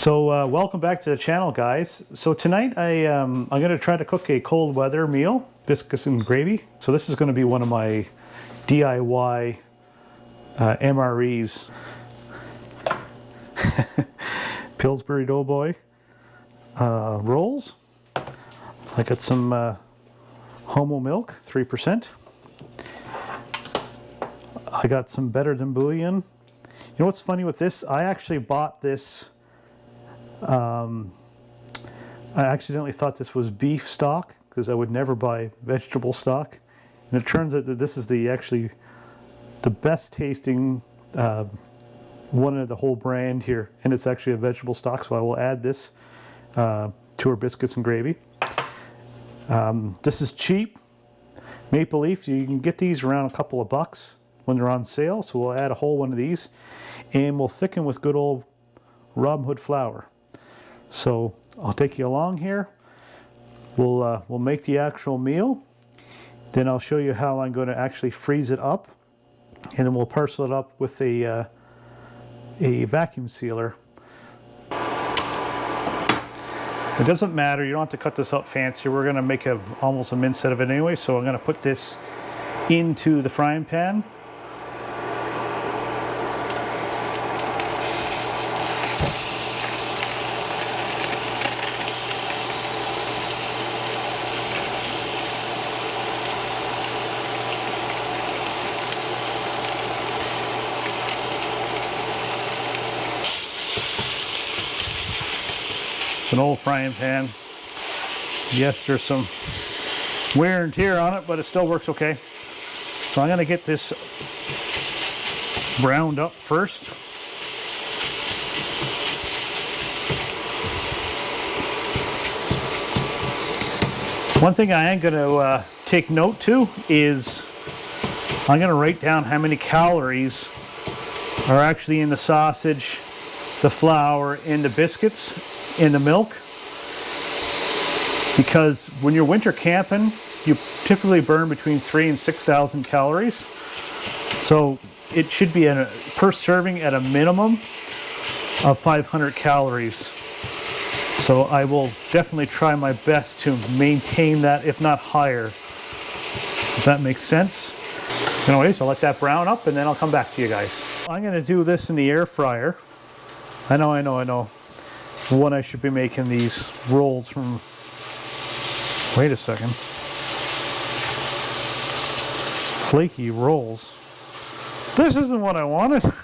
So welcome back to the channel, guys. So tonight I'm going to try to cook a cold weather meal, biscuits and gravy. So this is going to be one of my DIY MREs. Pillsbury Doughboy rolls. I got some Homo milk, 3%. I got some Better Than Bouillon. You know what's funny with this? I actually bought this. I accidentally thought this was beef stock because I would never buy vegetable stock, and it turns out that this is actually the best tasting one of the whole brand here, and it's actually a vegetable stock. So I will add this to our biscuits and gravy. This is cheap maple leaf. You can get these around a couple of bucks when they're on sale. So we'll add a whole one of these, and we'll thicken with good old Robin Hood flour. So I'll take you along here. We'll make the actual meal. Then I'll show you how I'm going to actually freeze it up, and then we'll parcel it up with a vacuum sealer. It doesn't matter. You don't have to cut this up fancy. We're going to make almost a mince out of it anyway. So I'm going to put this into the frying pan. It's an old frying pan. Yes, there's some wear and tear on it, but it still works okay. So I'm going to get this browned up first. One thing I am going to take note to is I'm going to write down how many calories are actually in the sausage, the flour, and the biscuits, in the milk, because when you're winter camping, you typically burn between 3,000 and 6,000 calories. So it should be per serving at a minimum of 500 calories. So I will definitely try my best to maintain that, if not higher, if that makes sense. Anyways, I'll let that brown up and then I'll come back to you guys. I'm going to do this in the air fryer. I know. What I should be making these rolls from. Wait a second. Flaky rolls. This isn't what I wanted. You do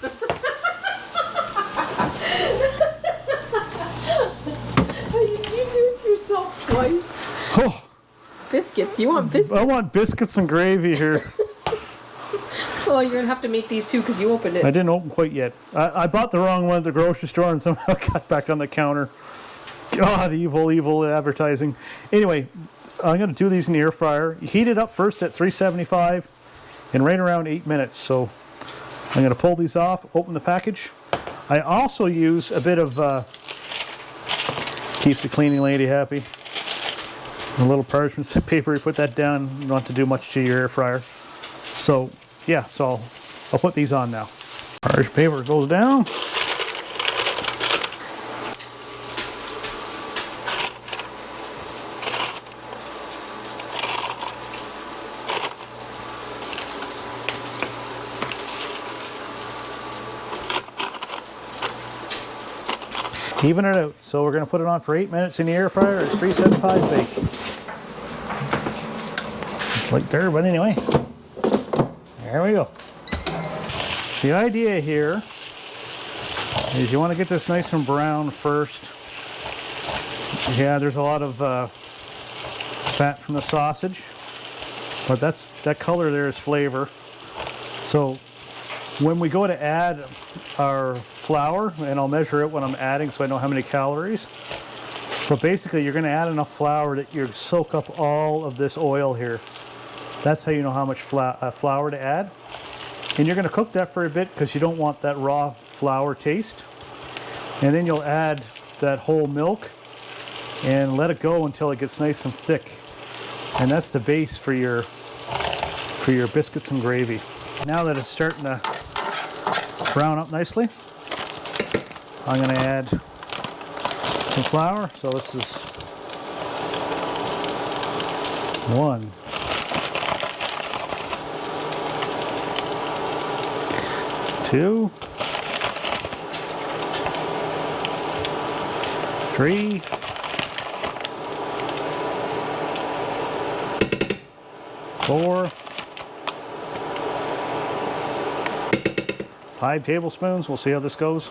it to yourself twice. Oh. Biscuits. You want biscuits? I want biscuits and gravy here. Well, you're going to have to make these too because you opened it. I didn't open quite yet. I bought the wrong one at the grocery store and somehow got back on the counter. God, evil advertising. Anyway, I'm going to do these in the air fryer. Heat it up first at 375 and right around 8 minutes. So I'm going to pull these off, open the package. I also use a bit of, keeps the cleaning lady happy, a little parchment paper. You put that down. You don't have to do much to your air fryer. So yeah, so I'll put these on now. Parchment paper goes down. Even it out. So we're going to put it on for 8 minutes in the air fryer at 375 bake. Right there, but anyway. There we go. The idea here is you want to get this nice and brown first. Yeah, there's a lot of fat from the sausage, but that color there is flavor. So when we go to add our flour, and I'll measure it when I'm adding so I know how many calories, but basically you're going to add enough flour that you soak up all of this oil here. That's how you know how much flour to add. And you're going to cook that for a bit because you don't want that raw flour taste. And then you'll add that whole milk and let it go until it gets nice and thick. And that's the base for your biscuits and gravy. Now that it's starting to brown up nicely, I'm going to add some flour. So this is 1, 2, 3, 4, 5 tablespoons. We'll see how this goes.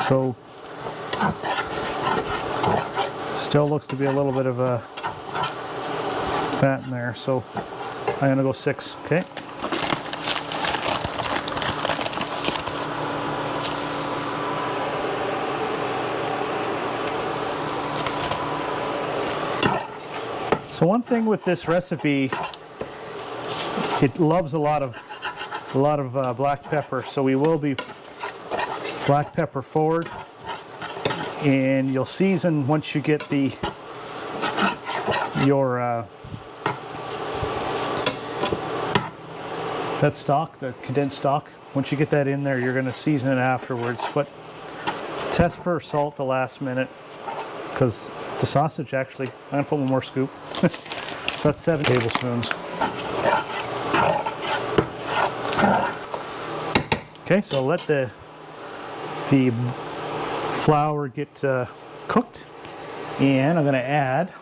So, still looks to be a little bit of a fat in there, so I'm gonna go 6, okay? So one thing with this recipe, it loves a lot of black pepper, so we will be black pepper forward, and you'll season once you get that stock, the condensed stock. Once you get that in there, you're going to season it afterwards. But test for salt at the last minute, because the sausage actually, I'm going to put one more scoop. So that's 7 tablespoons. Okay, so I'll let the flour get cooked, and I'm going to add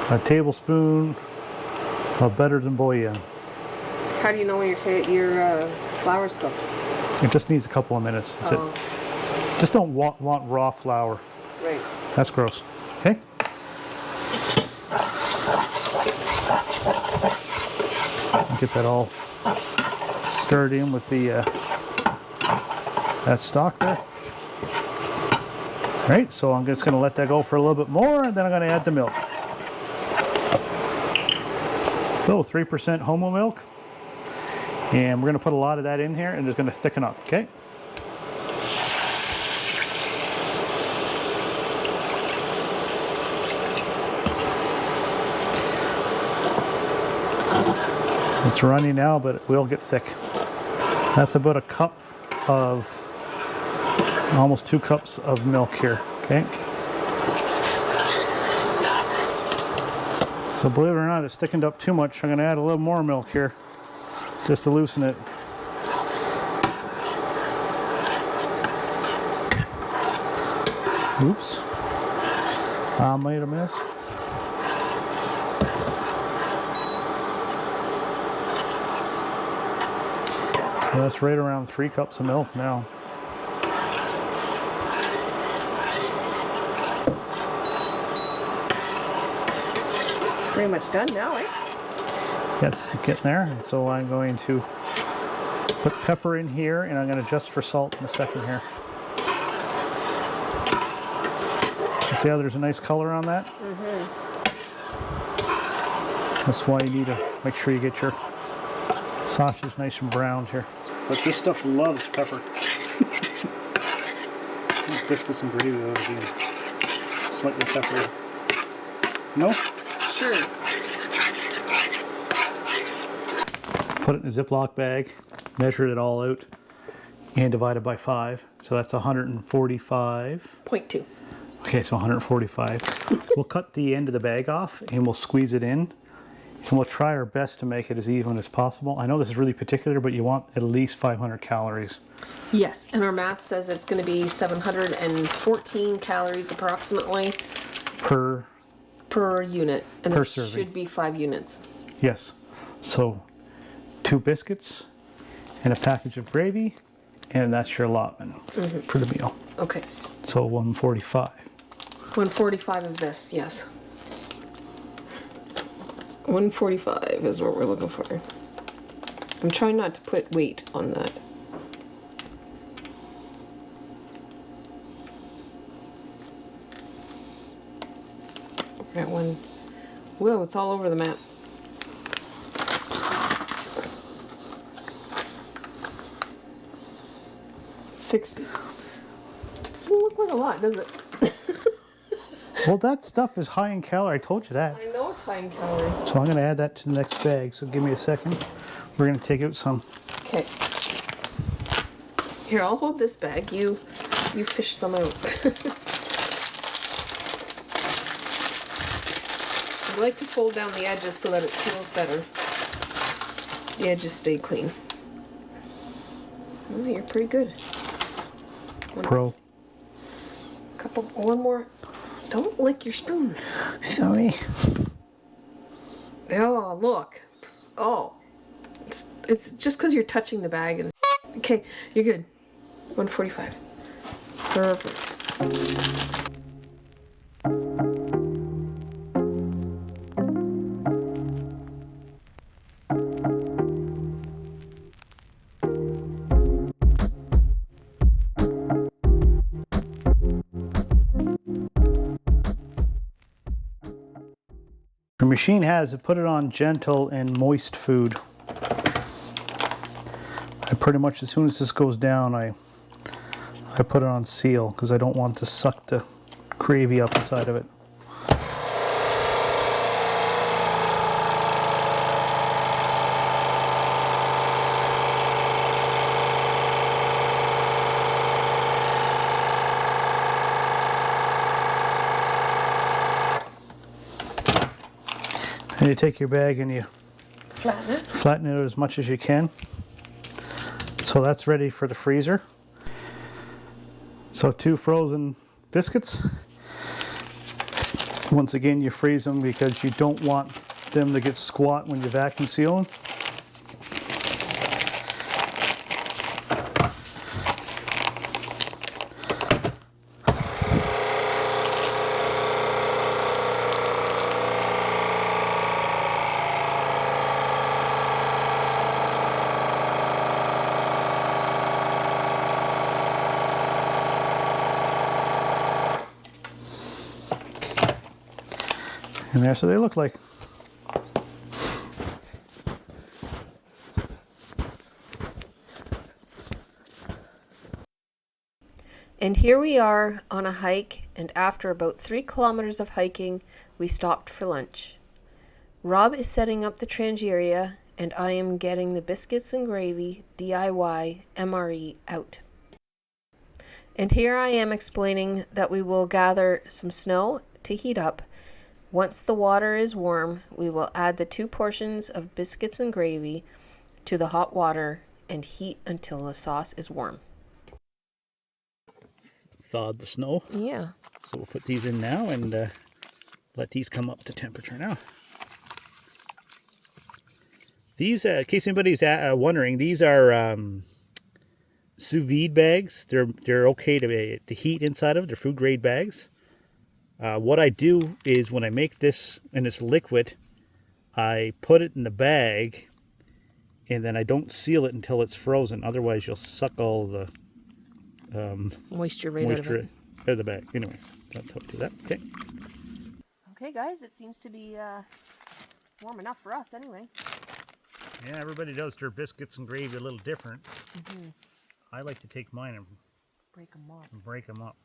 a tablespoon of better than bouillon. How do you know when your flour's cooked? It just needs a couple of minutes. That's it. Just don't want raw flour. Right. That's gross. Okay. Get that all stirred in with that stock there. All right, so I'm just going to let that go for a little bit more, and then I'm going to add the milk. So 3% homo milk, and we're going to put a lot of that in here, and it's going to thicken up. Okay. It's runny now, but it will get thick. That's about a cup of, almost 2 cups of milk here, okay? So believe it or not, it's thickened up too much. I'm gonna add a little more milk here, just to loosen it. Oops, I made a mess. So that's right around 3 cups of milk now. It's pretty much done now, eh? Yeah, it's getting there. And so I'm going to put pepper in here, and I'm going to adjust for salt in a second here. You see how there's a nice color on that? Mm-hmm. That's why you need to make sure you get your sausage nice and browned here. But this stuff loves pepper. Biscuits and gravy would be slightly peppery. No? Sure. Put it in a Ziploc bag, measured it all out, and divide it by 5. So that's 145. 0.2. Okay, so 145. We'll cut the end of the bag off, and we'll squeeze it in. And we'll try our best to make it as even as possible. I know this is really particular, but you want at least 500 calories. Yes, and our math says it's going to be 714 calories approximately Per unit, and per there serving. should be 5 units. Yes. So 2 biscuits and a package of gravy, and that's your allotment for the meal. Okay. So 145. 145 of this, yes. 145 is what we're looking for. I'm trying not to put weight on that. We're at one. Whoa, it's all over the map. $60. Doesn't look like a lot, does it? Well, that stuff is high in calorie. I told you that. I know it's high in calorie. So I'm going to add that to the next bag. So give me a second. We're going to take out some. Okay. Here, I'll hold this bag. You fish some out. I like to fold down the edges so that it seals better. The edges stay clean. Oh, you're pretty good. Pro. One more. Don't lick your spoon. Sorry. Oh, look. Oh. It's just because you're touching the bag. And okay, you're good. 145. Perfect. The machine has it put it on gentle and moist food. I pretty much, as soon as this goes down, I put it on seal because I don't want to suck the gravy up inside of it. And you take your bag and you flatten it as much as you can. So that's ready for the freezer. So 2 frozen biscuits. Once again, you freeze them because you don't want them to get squat when you vacuum seal them. And that's what they look like. And here we are on a hike, and after about 3 kilometers of hiking, we stopped for lunch. Rob is setting up the TRANGIA, and I am getting the biscuits and gravy DIY MRE out. And here I am explaining that we will gather some snow to heat up. Once the water is warm, we will add the 2 portions of biscuits and gravy to the hot water and heat until the sauce is warm. Thawed the snow. Yeah. So we'll put these in now and let these come up to temperature now. These, in case anybody's wondering, these are sous vide bags. They're okay to heat inside of. They're food grade bags. What I do is when I make this and it's liquid, I put it in the bag and then I don't seal it until it's frozen. Otherwise, you'll suck all the Moisture out of it. Out of the bag. Anyway, that's how we do that. Okay. Okay, guys, it seems to be warm enough for us anyway. Yeah, everybody does their biscuits and gravy a little different. Mm-hmm. I like to take mine and break them up.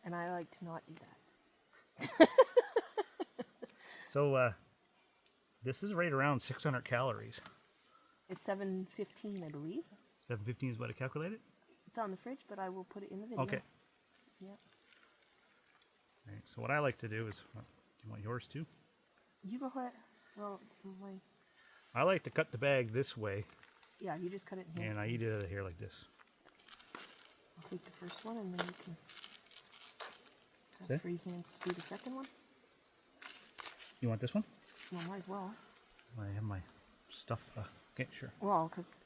And I like to not do that. So, this is right around 600 calories. It's 715, I believe. 715 is what I calculated? It's on the fridge, but I will put it in the video. Okay. Yep. Right, so what I like to do is, do you want yours too? You go ahead. Well, I like to cut the bag this way. Yeah, you just cut it in here. And I eat it out of here like this. I'll take the first one and then you can have free hands to do the second one. You want this one? Well, might as well. I have my stuff. Okay, sure. Well, because...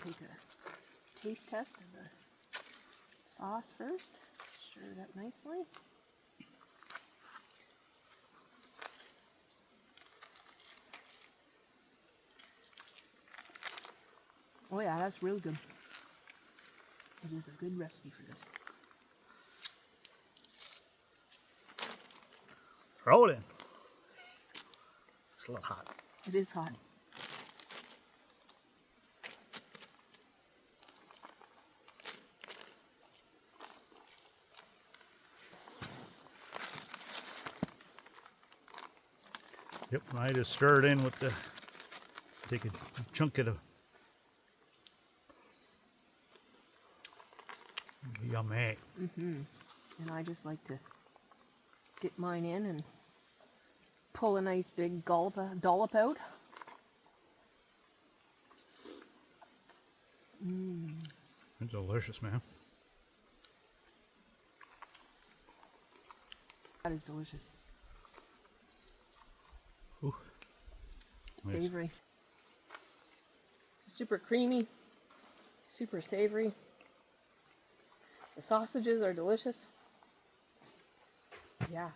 Take a taste test of the sauce first. Stir it up nicely. Oh yeah, that's really good. It is a good recipe for this. Roll it in. It's a little hot. It is hot. Yep, I just stir it in with the, take a chunk of the, yummy. And I just like to dip mine in and pull a nice big dollop out. It's delicious, man. That is delicious. Ooh. Nice. Savory. Super creamy. Super savory. The sausages are delicious. Yeah.